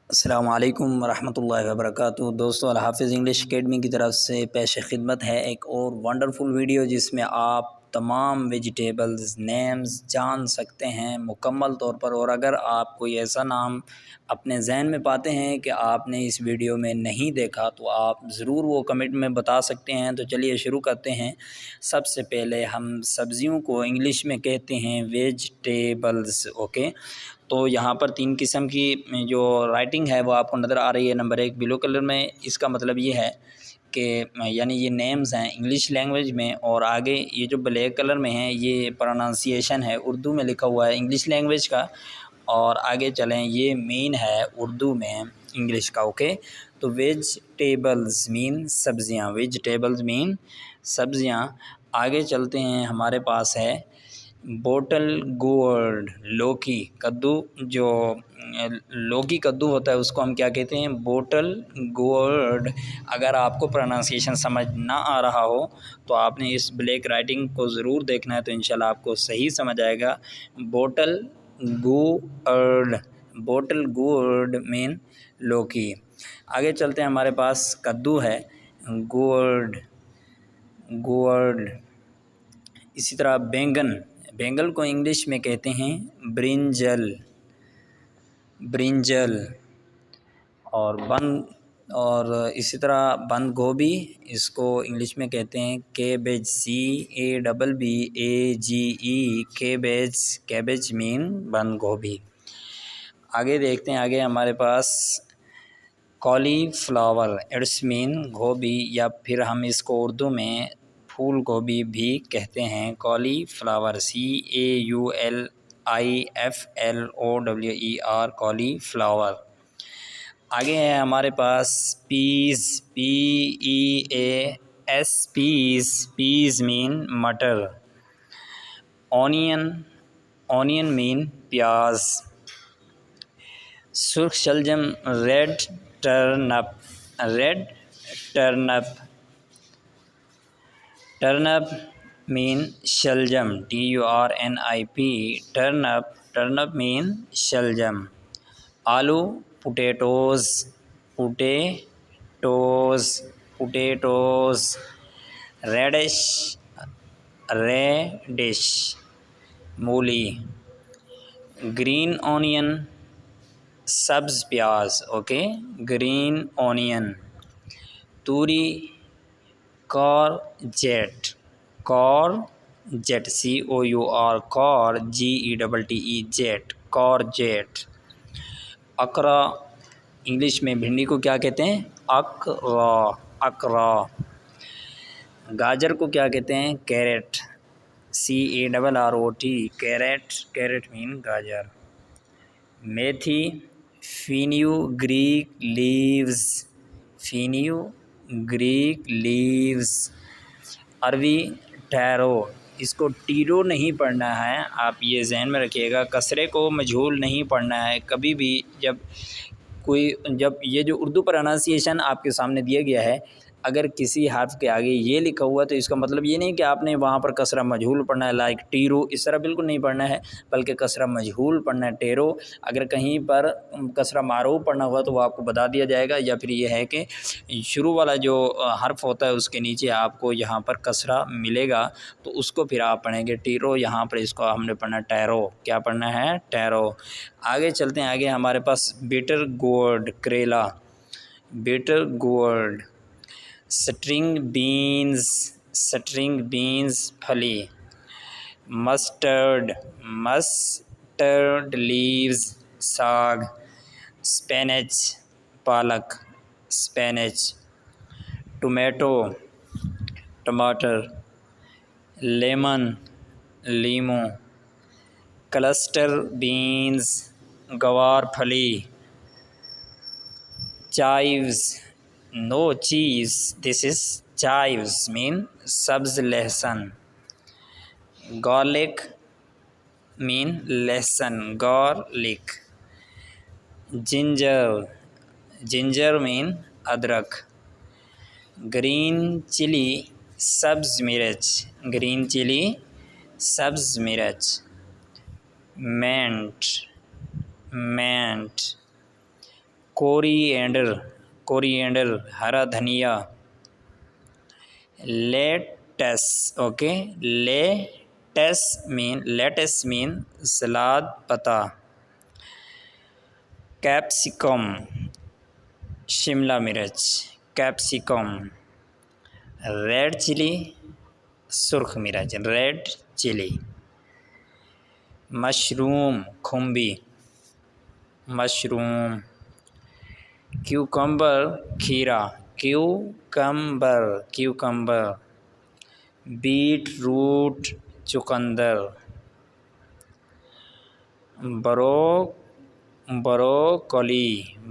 अस्सलाम वालेकुम रहमतुल्लाहि व बरकातुहू। दोस्तों, अल हाफ़िज़ इंग्लिश अकेडमी की तरफ से पेश खिदमत है एक और वंडरफुल वीडियो जिसमें आप तमाम वेजिटेबल्स नेम्स जान सकते हैं मुकम्मल तौर पर। और अगर आप कोई ऐसा नाम अपने जहन में पाते हैं कि आपने इस वीडियो में नहीं देखा तो आप ज़रूर वो कमेंट में बता सकते हैं। तो चलिए शुरू करते हैं। सबसे पहले हम सब्ज़ियों को इंग्लिश में कहते हैं वेजिटेबल्स। ओके, तो यहाँ पर 3 किस्म की जो राइटिंग है वो आपको नज़र आ रही है। नंबर 1 ब्लू कलर में, इसका मतलब ये है कि यानी ये नेम्स हैं इंग्लिश लैंग्वेज में, और आगे ये जो ब्लैक कलर में है ये प्रोनाउंसिएशन है, उर्दू में लिखा हुआ है इंग्लिश लैंग्वेज का। और आगे चलें, ये मीन है उर्दू में इंग्लिश का। ओके, तो वेजिटेबल्स मीन सब्ज़ियाँ, वेजिटेबल्स मीन सब्ज़ियाँ। आगे चलते हैं, हमारे पास है बोटल गोर्ड, लौकी कद्दू। जो लौकी कद्दू होता है उसको हम क्या कहते हैं? Bottle gourd. अगर आपको प्रोनाउंसिएशन समझ ना आ रहा हो तो आपने इस ब्लैक राइटिंग को ज़रूर देखना है, तो इंशाल्लाह आपको सही समझ आएगा। Bottle gourd, bottle gourd mean लौकी। आगे चलते हैं, हमारे पास कद्दू है, गोर्ड, गोर्ड। इसी तरह बैंगन, बैंगन को इंग्लिश में कहते हैं ब्रिंजल, ब्रिंजल। और इसी तरह बंद गोभी, इसको इंग्लिश में कहते हैं cabbage, CABBAGE, cabbage, cabbage mean बंद गोभी। आगे देखते हैं, आगे हमारे पास कॉलीफ्लावर, इट्स मीन गोभी, या फिर हम इसको उर्दू में फूल गोभी भी कहते हैं। Cauliflower, CAULIFLOWER, cauliflower. आगे है हमारे पास peas, PEAS, peas, peas mean मटर। ऑनियन, ऑनियन मीन प्याज। सुर्ख शलजम, red turnip, red turnip, turnip mean शलजम, TURNIP, टर्नप, टर्नप मीन शलजम। आलू, potatoes, potatoes, potatoes. Radish, radish, मूली। ग्रीन ऑनियन, सब्ज़ प्याज। Okay, green onion. तूरी, courgette, courgette, COUR, cour, GETTE, gette, courgette. अकरा, इंग्लिश में भिंडी को क्या कहते हैं? अकरा, अकरा। गाजर को क्या कहते हैं? Carrot, CARROT, carrot, carrot mean गाजर। मेथी, फेनुग्रीक लीव्स, फेनुग्रीक लीव्स। अरवी, टैरो, इसको टीरो नहीं पढ़ना है, आप ये जहन में रखिएगा। कसरे को मजहूल नहीं पढ़ना है कभी भी। जब ये जो उर्दू प्रोनाउंसिएशन आपके सामने दिया गया है, अगर किसी हर्फ के आगे ये लिखा हुआ तो इसका मतलब ये नहीं कि आपने वहाँ पर कसरा मजहूल पढ़ना है, लाइक टीरो, इस तरह बिल्कुल नहीं पढ़ना है, बल्कि कसरा मजहूल पढ़ना है, टेरो। अगर कहीं पर कसरा मारूफ पढ़ना हुआ तो वो आपको बता दिया जाएगा, या फिर ये है कि शुरू वाला जो हर्फ होता है उसके नीचे आपको यहाँ पर कसरा मिलेगा, तो उसको फिर आप पढ़ेंगे टीरो। यहाँ पर इसको हमने पढ़ना टैरो, क्या पढ़ना है? टैरो। आगे चलते हैं, आगे हमारे पास बिटर गोर्ड, करेला, bitter gourd. String beans, string beans, फली। मस्टर्ड, मस्टर्ड लीव्स, साग। स्पेनच, पालक, स्पेनच। टोमेटो, टमाटर। लेमन, लीमू। क्लस्टर बीन्स, गवार फली। chives, no cheese, this is chives mean sabz लहसुन। garlic mean लहसुन, garlic। ginger, ginger mean अदरक। green chili, सब्ज़ मिर्च, green chili, सब्ज़ मिर्च। mint, mint। कोरिएंडर, कोरिएंडर हरा धनिया। लेटस, ओके, लेटस मीन सलाद पत्ता। कैप्सिकम शिमला मिर्च, कैप्सिकम। रेड चिली सुर्ख मिर्च, रेड चिली। मशरूम खुम्बी, मशरूम। क्यूकम्बर खीरा, क्यूकम्बर, क्यूकम्बर। बीट रूट चुकंदर। Broccoli,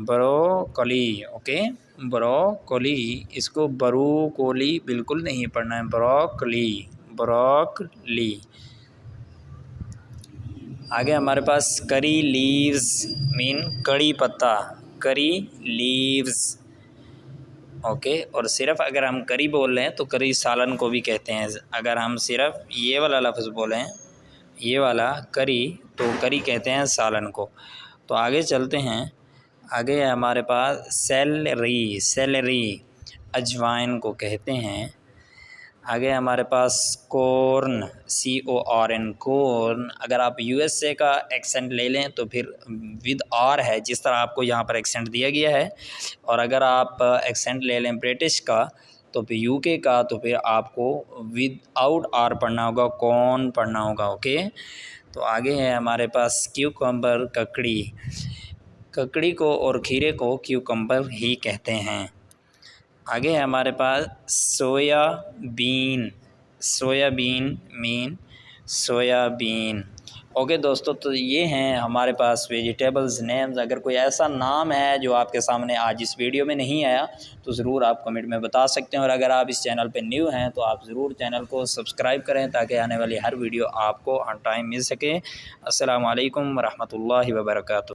broccoli, okay, broccoli. इसको ब्रोकोली बिल्कुल नहीं पढ़ना है, ब्रोकोली, ब्रोकोली। आगे हमारे पास करी लीव्स मीन कड़ी पत्ता, करी लीव्स, ओके। और सिर्फ अगर हम करी बोल रहे हैं तो करी सालन को भी कहते हैं। अगर हम सिर्फ ये वाला लफ्ज़ बोलें, ये वाला करी, तो करी कहते हैं सालन को। तो आगे चलते हैं। आगे हमारे पास सेलरी, सेलरी अजवाइन को कहते हैं। आगे हमारे पास कॉर्न, CORN, कॉर्न। अगर आप USA का एक्सेंट ले लें तो फिर विद आर है, जिस तरह आपको यहाँ पर एक्सेंट दिया गया है। और अगर आप एक्सेंट ले लें ब्रिटिश का तो फिर UK का, तो फिर आपको विद आउट आर पढ़ना होगा, कॉर्न पढ़ना होगा, ओके। तो आगे है हमारे पास क्यूकम्बर, ककड़ी। ककड़ी को और खीरे को क्यूकम्बर ही कहते हैं। आगे है हमारे पास soybean, soybean mean soybean, okay दोस्तों। तो ये हैं हमारे पास वेजिटेबल्स नेम्स। अगर कोई ऐसा नाम है जो आपके सामने आज इस वीडियो में नहीं आया तो ज़रूर आप कमेंट में बता सकते हैं। और अगर आप इस चैनल पे न्यू हैं तो आप ज़रूर चैनल को सब्सक्राइब करें ताकि आने वाली हर वीडियो आपको ऑन टाइम मिल सके। अस्सलामु अलैकुम वरहमतुल्लाहि वबरकातुहू।